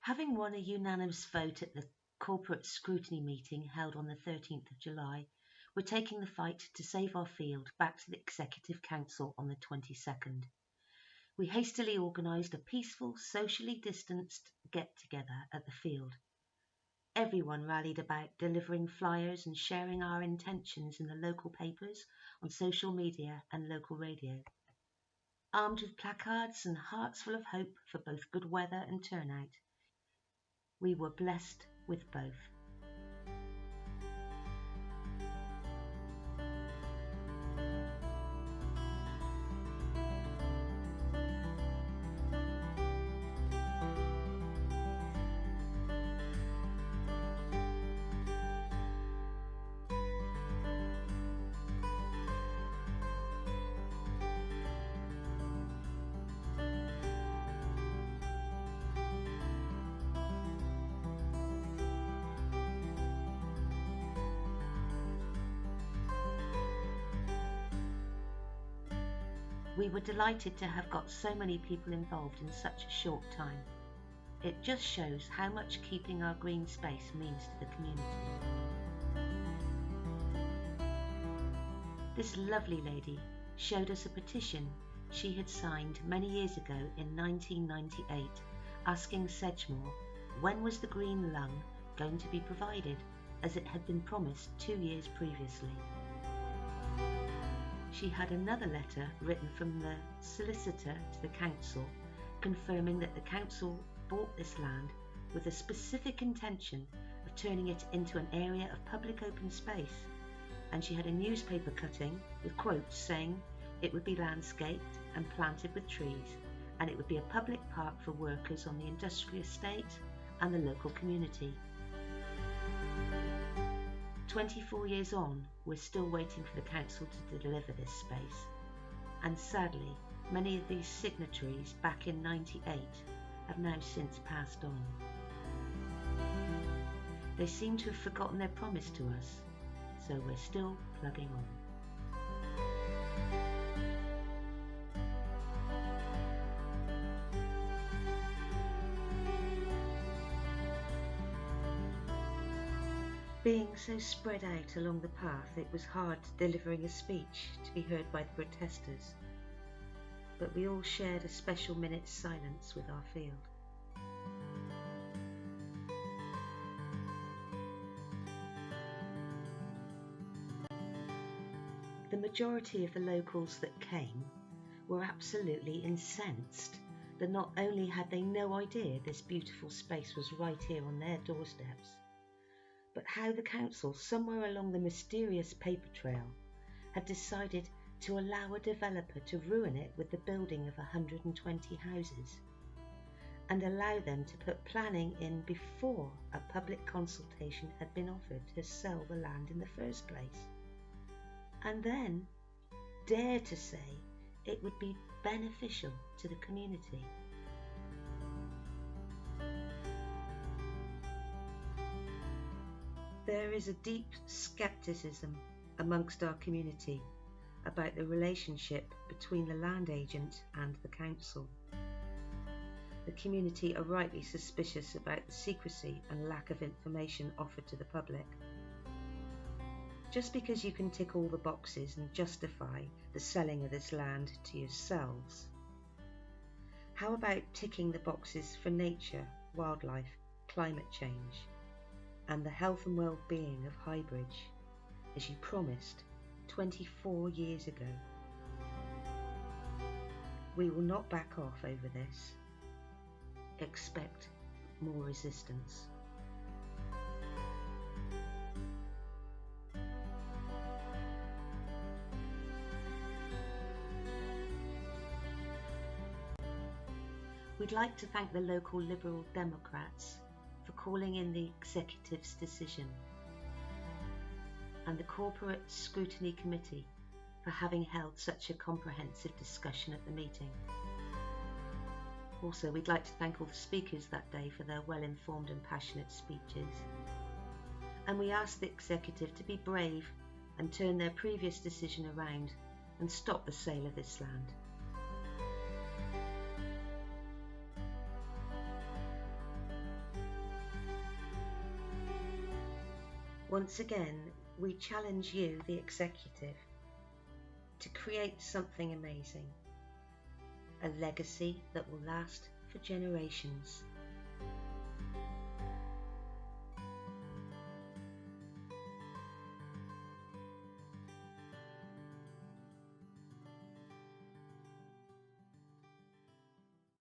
Having won a unanimous vote at the Corporate Scrutiny meeting held on the 13th of July, we're taking the fight to save our field back to the Executive Council on the 22nd. We hastily organised a peaceful, socially distanced get-together at the field. Everyone rallied about delivering flyers and sharing our intentions in the local papers, on social media and local radio. Armed with placards and hearts full of hope for both good weather and turnout, we were blessed with both. We were delighted to have got so many people involved in such a short time. It just shows how much keeping our green space means to the community. This lovely lady showed us a petition she had signed many years ago in 1998, asking Sedgemoor when was the green lung going to be provided, as it had been promised 2 years previously. She had another letter written from the solicitor to the council confirming that the council bought this land with a specific intention of turning it into an area of public open space, and she had a newspaper cutting with quotes saying it would be landscaped and planted with trees, and it would be a public park for workers on the industrial estate and the local community. 24 years on, we're still waiting for the council to deliver this space, and sadly, many of these signatories back in '98 have now since passed on. They seem to have forgotten their promise to us, so we're still plugging on. Being so spread out along the path, it was hard delivering a speech to be heard by the protesters, but we all shared a special minute's silence with our field. The majority of the locals that came were absolutely incensed that not only had they no idea this beautiful space was right here on their doorsteps, but how the council, somewhere along the mysterious paper trail, had decided to allow a developer to ruin it with the building of 120 houses, and allow them to put planning in before a public consultation had been offered to sell the land in the first place, and then dare to say it would be beneficial to the community. There is a deep scepticism amongst our community about the relationship between the land agent and the council. The community are rightly suspicious about the secrecy and lack of information offered to the public. Just because you can tick all the boxes and justify the selling of this land to yourselves, how about ticking the boxes for nature, wildlife, climate change, and the health and well-being of Highbridge, as you promised 24 years ago? We will not back off over this. Expect more resistance. We'd like to thank the local Liberal Democrats for calling in the Executive's decision, and the Corporate Scrutiny Committee for having held such a comprehensive discussion at the meeting. Also, we'd like to thank all the speakers that day for their well-informed and passionate speeches. And we ask the Executive to be brave and turn their previous decision around and stop the sale of this land. Once again, we challenge you, the executive, to create something amazing, a legacy that will last for generations.